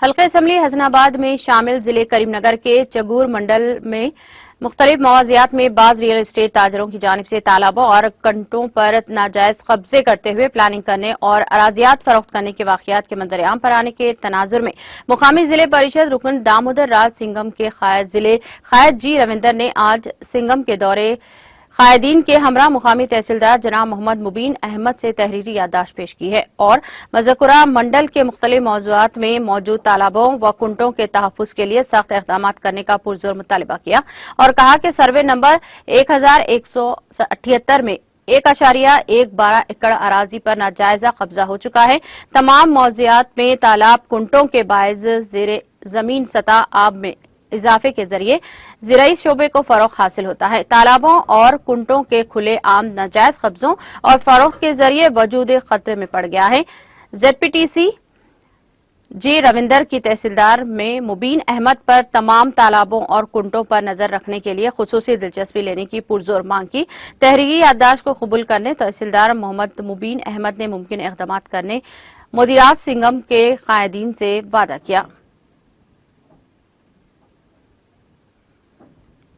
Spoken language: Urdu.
حلقہ اسمبلی حسن آباد میں شامل ضلع کریم نگر کے چگور منڈل میں مختلف مواضعات میں بعض ریئل اسٹیٹ تاجروں کی جانب سے تالابوں اور کنٹوں پر ناجائز قبضے کرتے ہوئے پلاننگ کرنے اور اراضیات فروخت کرنے کے واقعات کے منظر عام پر آنے کے تناظر میں مقامی ضلع پریشد رکن دامودر راج سنگم کے قائد ضلع قائد جی رویندر نے آج سنگم کے دورے قائدین کے ہمراہ مقامی تحصیلدار جناب محمد مبین احمد سے تحریری یادداشت پیش کی ہے اور مذکورہ منڈل کے مختلف موضوعات میں موجود تالابوں و کنٹوں کے تحفظ کے لیے سخت اقدامات کرنے کا پرزور مطالبہ کیا اور کہا کہ سروے نمبر 1178 میں 1.112 ایکڑ اراضی پر ناجائزہ قبضہ ہو چکا ہے۔ تمام موضوعات میں تالاب کنٹوں کے باعث زیر زمین سطح آب میں اضافے کے ذریعے زرعی شعبے کو فروغ حاصل ہوتا ہے۔ تالابوں اور کنٹوں کے کھلے عام ناجائز قبضوں اور فروخت کے ذریعے وجود خطرے میں پڑ گیا ہے۔ زیڈ پی ٹی سی جی رویندر کی تحصیلدار میں مبین احمد پر تمام تالابوں اور کنٹوں پر نظر رکھنے کے لیے خصوصی دلچسپی لینے کی پرزور مانگ کی۔ تحریری یادداشت کو قبول کرنے تحصیلدار محمد مبین احمد نے ممکن اقدامات کرنے مدیرات سنگم کے قائدین سے وعدہ کیا۔